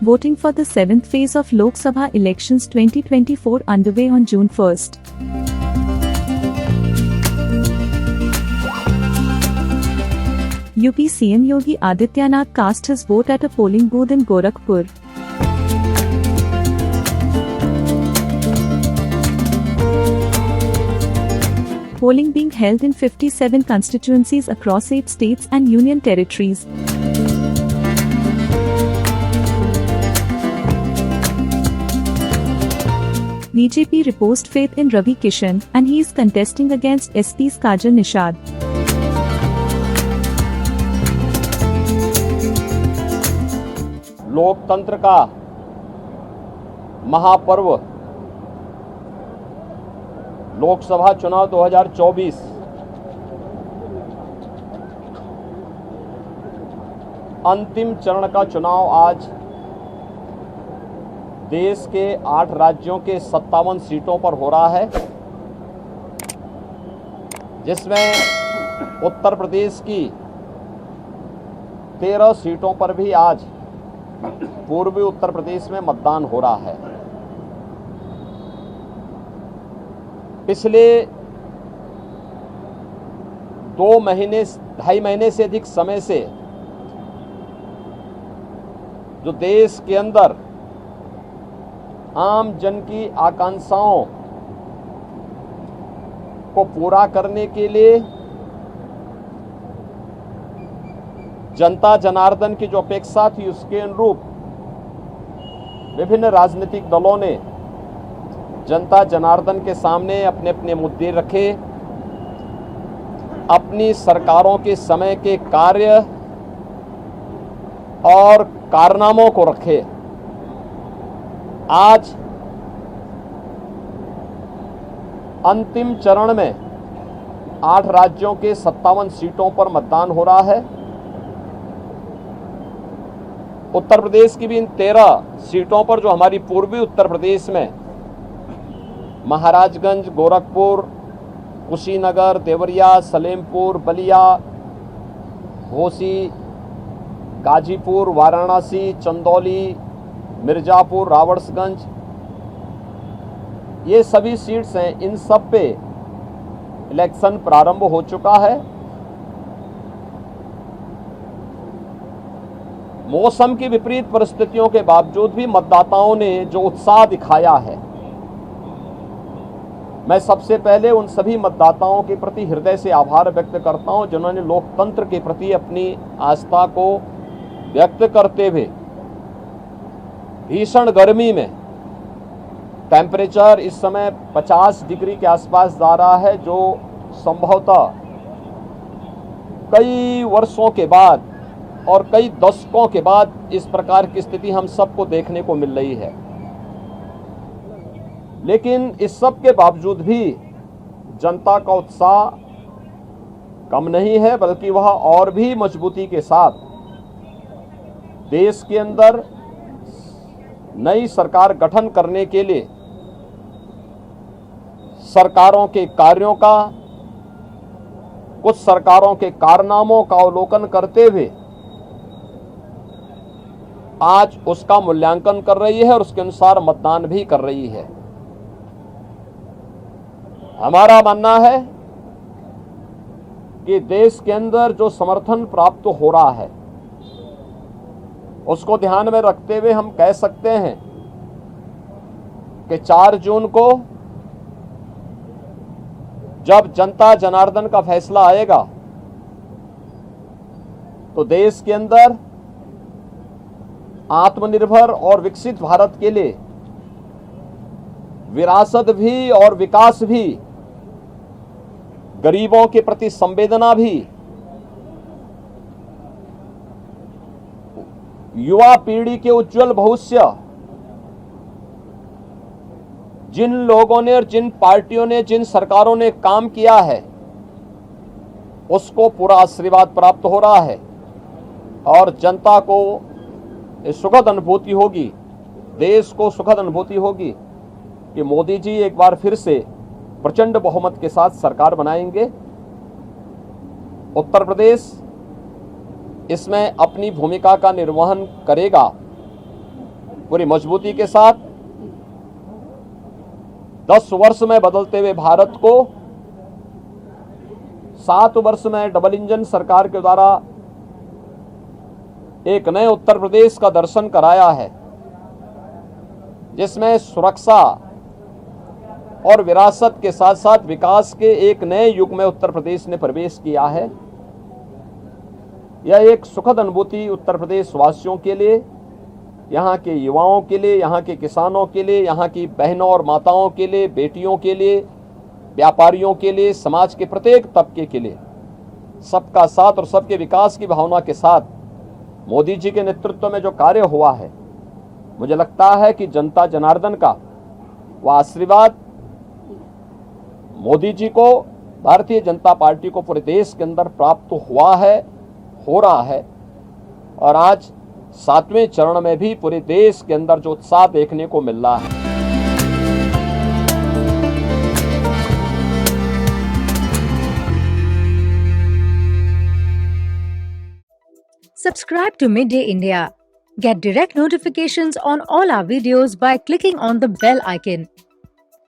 Voting for the 7th phase of Lok Sabha elections 2024 underway on June 1st. UP CM Yogi Adityanath cast his vote at a polling booth in Gorakhpur. Polling being held in 57 constituencies across 8 states and union territories. BJP reposed faith in Ravi Kishan and he is contesting against SP's Kajal Nishad. लोकतंत्र का महापर्व लोकसभा चुनाव 2024 अंतिम चरण का चुनाव आज देश के 8 राज्यों के 57 सीटों पर हो रहा है, जिसमें उत्तर प्रदेश की 13 सीटों पर भी आज पूर्वी उत्तर प्रदेश में मतदान हो रहा है। पिछले 2.5 महीने से अधिक समय से जो देश के अंदर आम जन की आकांक्षाओं को पूरा करने के लिए जनता जनार्दन की जो अपेक्षा थी उसके अनुरूप विभिन्न राजनीतिक दलों ने जनता जनार्दन के सामने अपने अपने मुद्दे रखे, अपनी सरकारों के समय के कार्य और कारनामों को रखे। आज अंतिम चरण में 8 राज्यों के 57 सीटों पर मतदान हो रहा है। उत्तर प्रदेश की भी इन 13 सीटों पर जो हमारी पूर्वी उत्तर प्रदेश में महाराजगंज, गोरखपुर, कुशीनगर, देवरिया, सलेमपुर, बलिया, घोसी, गाजीपुर, वाराणसी, चंदौली, मिर्जापुर, रावड़सगंज, ये सभी सीट्स हैं। इन सब पे इलेक्शन प्रारंभ हो चुका है। मौसम की विपरीत परिस्थितियों के बावजूद भी मतदाताओं ने जो उत्साह दिखाया है, मैं सबसे पहले उन सभी मतदाताओं के प्रति हृदय से आभार व्यक्त करता हूं जिन्होंने लोकतंत्र के प्रति अपनी आस्था को व्यक्त करते हुए भीषण गर्मी में, टेम्परेचर इस समय 50 डिग्री के आसपास जा रहा है, जो संभवतः कई वर्षों के बाद और कई दशकों के बाद इस प्रकार की स्थिति हम सबको देखने को मिल रही है। लेकिन इस सब के बावजूद भी जनता का उत्साह कम नहीं है, बल्कि वह और भी मजबूती के साथ देश के अंदर नई सरकार गठन करने के लिए सरकारों के कार्यों का, कुछ सरकारों के कारनामों का अवलोकन करते हुए आज उसका मूल्यांकन कर रही है और उसके अनुसार मतदान भी कर रही है। हमारा मानना है कि देश के अंदर जो समर्थन प्राप्त हो रहा है उसको ध्यान में रखते हुए हम कह सकते हैं कि 4 जून को जब जनता जनार्दन का फैसला आएगा तो देश के अंदर आत्मनिर्भर और विकसित भारत के लिए विरासत भी और विकास भी, गरीबों के प्रति संवेदना भी, युवा पीढ़ी के उज्जवल भविष्य, जिन लोगों ने और जिन पार्टियों ने, जिन सरकारों ने काम किया है उसको पूरा आशीर्वाद प्राप्त हो रहा है और जनता को सुखद अनुभूति होगी, देश को सुखद अनुभूति होगी कि मोदी जी एक बार फिर से प्रचंड बहुमत के साथ सरकार बनाएंगे। उत्तर प्रदेश इसमें अपनी भूमिका का निर्वहन करेगा पूरी मजबूती के साथ 10 वर्ष में बदलते हुए भारत को 7 वर्ष में डबल इंजन सरकार के द्वारा एक नए उत्तर प्रदेश का दर्शन कराया है, जिसमें सुरक्षा और विरासत के साथ साथ विकास के एक नए युग में उत्तर प्रदेश ने प्रवेश किया है। यह एक सुखद अनुभूति उत्तर प्रदेश वासियों के लिए, यहाँ के युवाओं के लिए, यहाँ के किसानों के लिए, यहाँ की बहनों और माताओं के लिए, बेटियों के लिए, व्यापारियों के लिए, समाज के प्रत्येक तबके के लिए सबका साथ और सबके विकास की भावना के साथ मोदी जी के नेतृत्व में जो कार्य हुआ है, मुझे लगता है कि जनता जनार्दन का वह आशीर्वाद मोदी जी को, भारतीय जनता पार्टी को पूरे देश के अंदर प्राप्त हुआ है, हो रहा है। और आज 7वें चरण में भी पूरे देश के अंदर जो उत्साह देखने को मिल रहा है। Subscribe to Midday India. Get direct notifications on all our videos by clicking on the bell icon.